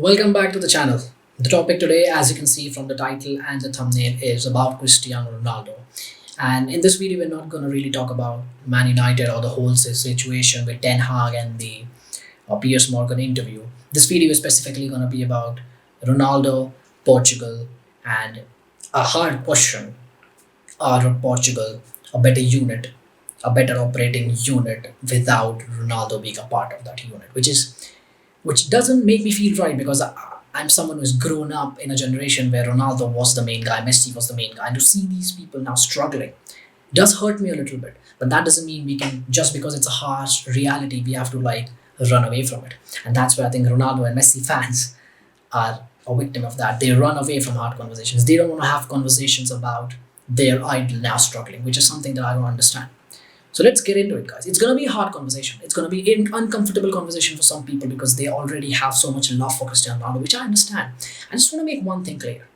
Welcome back to the channel. The topic today, as you can see from the title and the thumbnail, is about Cristiano Ronaldo. And in this video, we're not going to really talk about Man United or the whole situation with Ten Hag and the Piers Morgan interview. This video is specifically going to be about Ronaldo, Portugal, and a hard question: are Portugal a better unit, a better operating unit without Ronaldo being a part of that unit, which doesn't make me feel right because I'm someone who's grown up in a generation where Ronaldo was the main guy, Messi was the main guy, and to see these people now struggling does hurt me a little bit. But that doesn't mean we can, just because it's a harsh reality, we have to like run away from it. And that's where I think Ronaldo and Messi fans are a victim of that. They run away from hard conversations. They don't want to have conversations about their idol now struggling, which is something that I don't understand. So let's get into it, guys. It's going to be a hard conversation. It's going to be an uncomfortable conversation for some people because they already have so much love for Cristiano Ronaldo, which I understand. I just want to make one thing clear.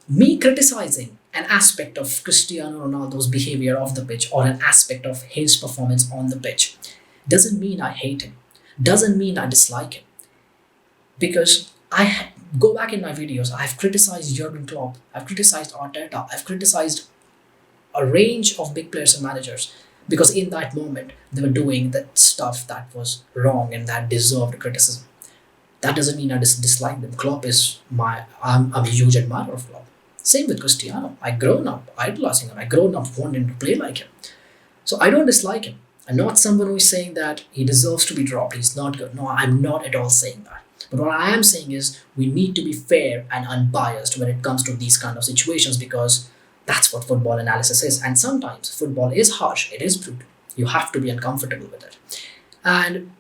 Me criticizing an aspect of Cristiano Ronaldo's behavior off the pitch or an aspect of his performance on the pitch doesn't mean I hate him, doesn't mean I dislike him. Because go back in my videos, I've criticized Jurgen Klopp, I've criticized Arteta, I've criticized a range of big players and managers because in that moment they were doing that stuff that was wrong and that deserved criticism. That doesn't mean I dislike them. Klopp is I'm a huge admirer of Klopp. Same with Cristiano. I grown up idolizing him. I grown up wanting to play like him. So I don't dislike him. I'm not someone who is saying that he deserves to be dropped. He's not good. No, I'm not at all saying that. But what I am saying is we need to be fair and unbiased when it comes to these kind of situations because that's what football analysis is. And sometimes football is harsh, it is brutal. You have to be uncomfortable with it. And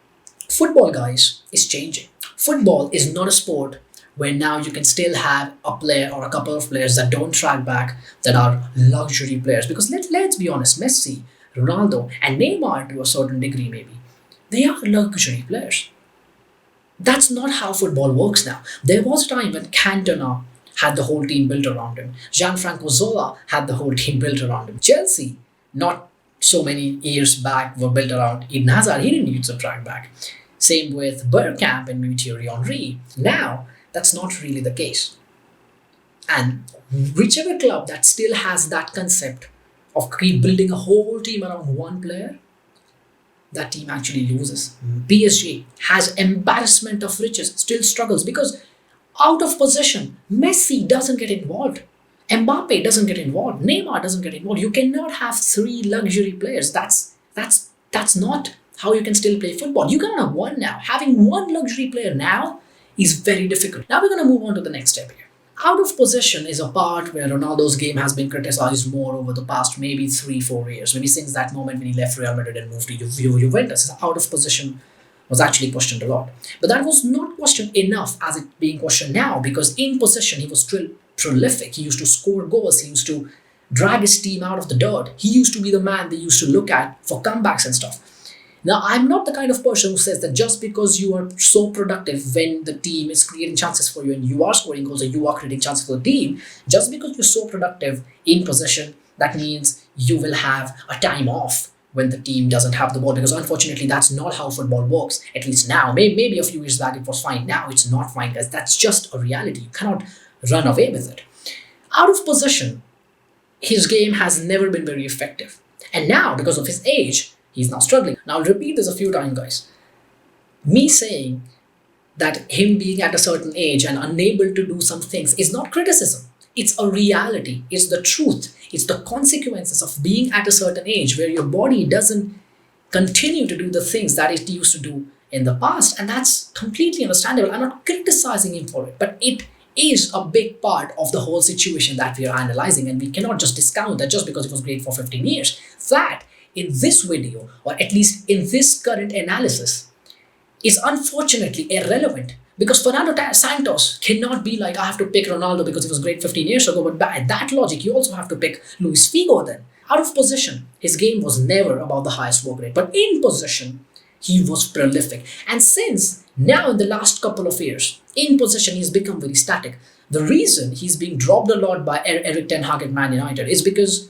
football, guys, is changing. Football is not a sport where now you can still have a player or a couple of players that don't track back, that are luxury players. Because let's be honest, Messi, Ronaldo, and Neymar to a certain degree, maybe, they are luxury players. That's not how football works now. There was a time when Cantona had the whole team built around him. Gianfranco Zola had the whole team built around him. Chelsea, not so many years back, were built around Eden Hazard. He didn't need to track back. Same with Bergkamp and maybe Thierry Henry. Now, that's not really the case. And whichever club that still has that concept of building a whole team around one player, that team actually loses. PSG has embarrassment of riches, still struggles because out of possession, Messi doesn't get involved. Mbappe doesn't get involved. Neymar doesn't get involved. You cannot have three luxury players. That's not how you can still play football. You can have one now. Having one luxury player now is very difficult. Now we're going to move on to the next step here. Out of possession is a part where Ronaldo's game has been criticized more over the past maybe 3-4 years. Maybe since that moment when he left Real Madrid and moved to Juventus, his out of possession was actually questioned a lot. But that was not questioned enough as it being questioned now because in possession he was still prolific. He used to score goals. He used to drag his team out of the dirt. He used to be the man they used to look at for comebacks and stuff. Now, I'm not the kind of person who says that just because you are so productive when the team is creating chances for you and you are scoring goals and you are creating chances for the team, just because you're so productive in possession, that means you will have a time off when the team doesn't have the ball because unfortunately that's not how football works, at least now. Maybe a few years back it was fine. Now it's not fine, guys. That's just a reality. You cannot run away with it. Out of possession, his game has never been very effective. And now, because of his age, he's now struggling. Now, I'll repeat this a few times, guys. Me saying that him being at a certain age and unable to do some things is not criticism. It's a reality. It's the truth. It's the consequences of being at a certain age where your body doesn't continue to do the things that it used to do in the past. And that's completely understandable. I'm not criticizing him for it, but it is a big part of the whole situation that we are analyzing. And we cannot just discount that just because it was great for 15 years. That in this video, or at least in this current analysis, is unfortunately irrelevant because Fernando Santos cannot be like, I have to pick Ronaldo because he was great 15 years ago. But by that logic, you also have to pick Luis Figo then. Out of possession, his game was never about the highest work rate. But in possession, he was prolific. And since now in the last couple of years, in possession, he's become very static. The reason he's being dropped a lot by Eric Ten Hag at Man United is because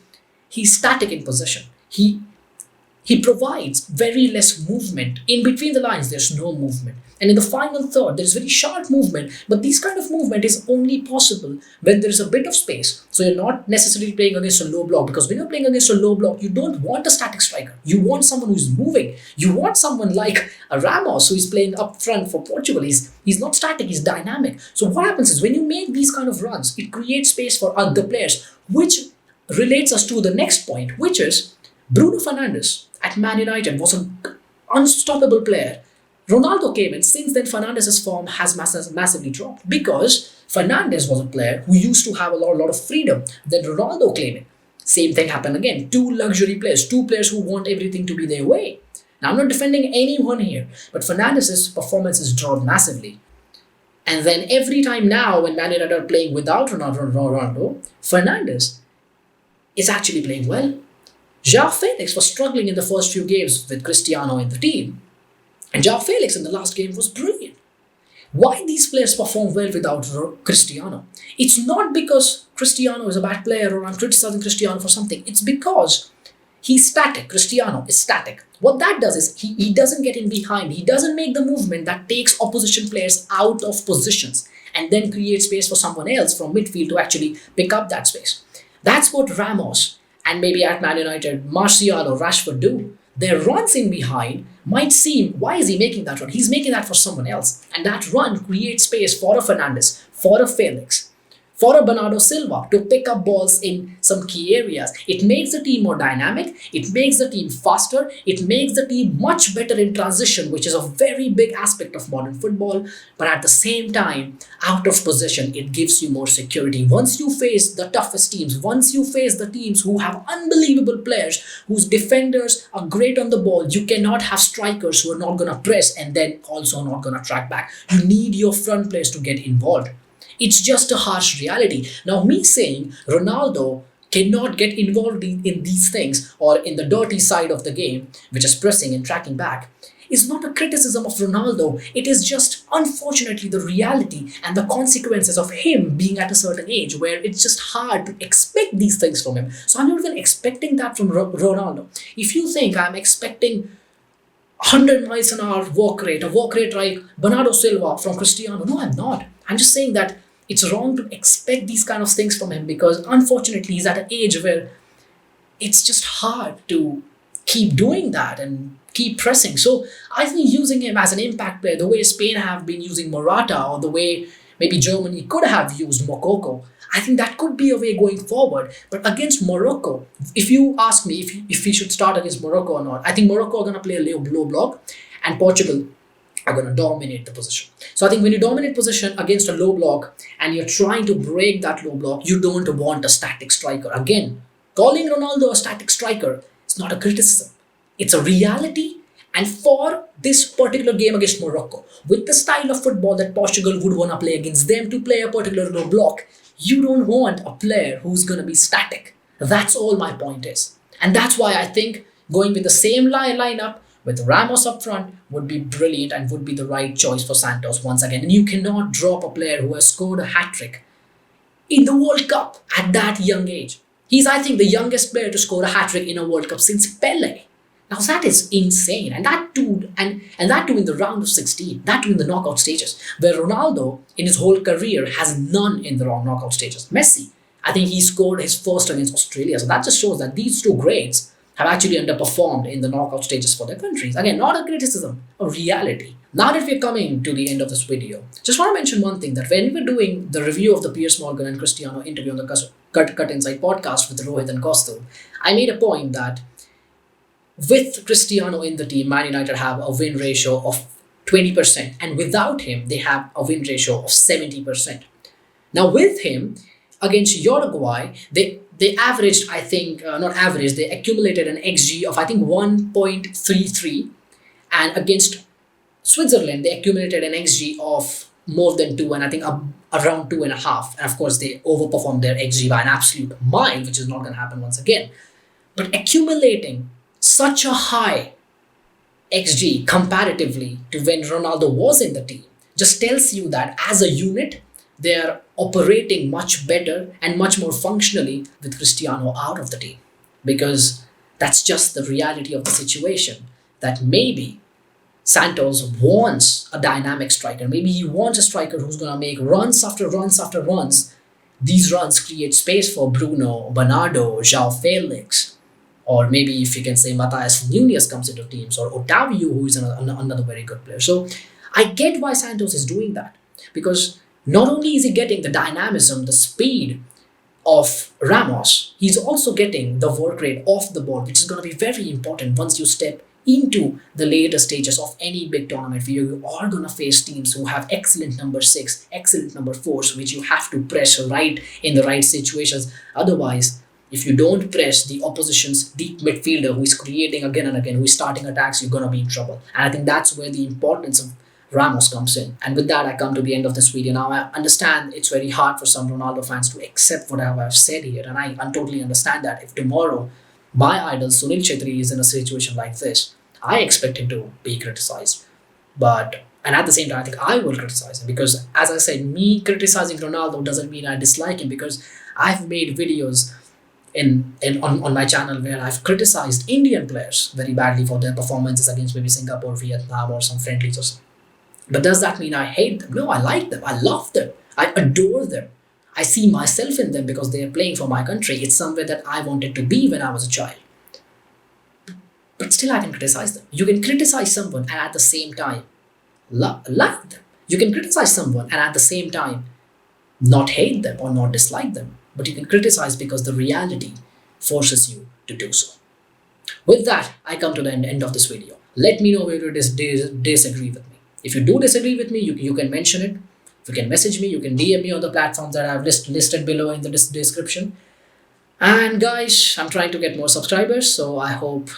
he's static in possession. He provides very less movement. In between the lines, there's no movement. And in the final third, there's very sharp movement, but this kind of movement is only possible when there's a bit of space. So you're not necessarily playing against a low block, because when you're playing against a low block, you don't want a static striker. You want someone who's moving. You want someone like a Ramos who is playing up front for Portugal. He's not static, he's dynamic. So what happens is when you make these kind of runs, it creates space for other players, which relates us to the next point, which is Bruno Fernandes at Man United was an unstoppable player. Ronaldo came in. Since then, Fernandes' form has massively dropped because Fernandes was a player who used to have a lot of freedom. Then Ronaldo came in. Same thing happened again. Two luxury players, two players who want everything to be their way. Now, I'm not defending anyone here, but Fernandes' performance has dropped massively. And then every time now, when Man United are playing without Ronaldo, Fernandes is actually playing well. João Felix was struggling in the first few games with Cristiano in the team. And João Felix in the last game was brilliant. Why these players perform well without Cristiano? It's not because Cristiano is a bad player or I'm criticizing Cristiano for something. It's because he's static. Cristiano is static. What that does is he doesn't get in behind. He doesn't make the movement that takes opposition players out of positions and then create space for someone else from midfield to actually pick up that space. That's what Ramos and maybe at Man United, Martial or Rashford do. Their runs in behind might seem, why is he making that run? He's making that for someone else. And that run creates space for a Fernandes, for a Felix, for a Bernardo Silva to pick up balls in some key areas. It makes the team more dynamic. It makes the team faster. It makes the team much better in transition, which is a very big aspect of modern football. But at the same time, out of possession, it gives you more security. Once you face the toughest teams, once you face the teams who have unbelievable players, whose defenders are great on the ball, you cannot have strikers who are not going to press and then also not going to track back. You need your front players to get involved. It's just a harsh reality. Now, me saying Ronaldo cannot get involved in these things or in the dirty side of the game, which is pressing and tracking back, is not a criticism of Ronaldo. It is just, unfortunately, the reality and the consequences of him being at a certain age where it's just hard to expect these things from him. So I'm not even expecting that from Ronaldo. If you think I'm expecting 100 miles an hour walk rate, a walk rate like Bernardo Silva from Cristiano, no, I'm not. I'm just saying that it's wrong to expect these kind of things from him because unfortunately he's at an age where it's just hard to keep doing that and keep pressing. So I think using him as an impact player, the way Spain have been using Morata or the way maybe Germany could have used Mokoko, I think that could be a way going forward. But against Morocco, if you ask me if we should start against Morocco or not, I think Morocco are going to play a low block and Portugal are going to dominate the position. So I think when you dominate position against a low block and you're trying to break that low block, you don't want a static striker. Again, calling Ronaldo a static striker is not a criticism. It's a reality. And for this particular game against Morocco, with the style of football that Portugal would want to play against them to play a particular low block, you don't want a player who's going to be static. That's all my point is. And that's why I think going with the same lineup with Ramos up front would be brilliant and would be the right choice for Santos once again. And you cannot drop a player who has scored a hat-trick in the World Cup at that young age. He's, I think, the youngest player to score a hat-trick in a World Cup since Pele. Now that is insane. And that too, and that too in the round of 16, that too in the knockout stages, where Ronaldo in his whole career has none in the knockout stages. Messi, I think he scored his first against Australia. So that just shows that these two greats have actually underperformed in the knockout stages for their countries. Again, not a criticism, a reality. Now that we're coming to the end of this video, just want to mention one thing, that when we're doing the review of the Piers Morgan and Cristiano interview on the Cut Inside podcast with Rohit and Kostu, I made a point that with Cristiano in the team, Man United have a win ratio of 20%, and without him, they have a win ratio of 70%. Now, with him, against Uruguay, they averaged, I think, not averaged, they accumulated an XG of, I think, 1.33. And against Switzerland, they accumulated an XG of more than 2, and I think around 2.5. And of course, they overperformed their XG by an absolute mile, which is not going to happen once again. But accumulating such a high XG comparatively to when Ronaldo was in the team just tells you that as a unit, they are operating much better and much more functionally with Cristiano out of the team. Because That's just the reality of the situation. That maybe Santos wants a dynamic striker. Maybe he wants a striker who's going to make runs after runs after runs. These runs create space for Bruno, Bernardo, João Felix, or maybe if you can say Matthias Nunes comes into teams, or Otavio, who is another very good player. So I get why Santos is doing that, because not only is he getting the dynamism, the speed of Ramos, he's also getting the work rate off the ball, which is going to be very important once you step into the later stages of any big tournament where you are going to face teams who have excellent number six, excellent number fours, which you have to press right in the right situations. Otherwise, if you don't press the opposition's deep midfielder who is creating again and again, who is starting attacks, you're going to be in trouble. And I think that's where the importance of Ramos comes in. And with that, I come to the end of this video. Now, I understand it's very hard for some Ronaldo fans to accept what I've said here. And I totally understand that. If tomorrow my idol Sunil Chetri is in a situation like this, I expect him to be criticized. And at the same time, I think I will criticize him because, as I said, me criticizing Ronaldo doesn't mean I dislike him, because I've made videos on my channel where I've criticized Indian players very badly for their performances against maybe Singapore, Vietnam, or some friendlies or something. But does that mean I hate them? No, I like them. I love them. I adore them. I see myself in them because they are playing for my country. It's somewhere that I wanted to be when I was a child. But still, I can criticize them. You can criticize someone and at the same time like them. You can criticize someone and at the same time not hate them or not dislike them. But you can criticize because the reality forces you to do so. With that, I come to the end of this video. Let me know where you disagree with me. If you do disagree with me, you can mention it. You can message me. You can DM me on the platforms that I've listed below in the description. And guys, I'm trying to get more subscribers, so I hope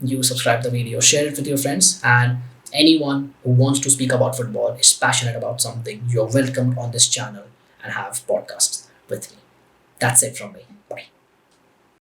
you subscribe the video, share it with your friends, and anyone who wants to speak about football, is passionate about something, you're welcome on this channel and have podcasts with me. That's it from me.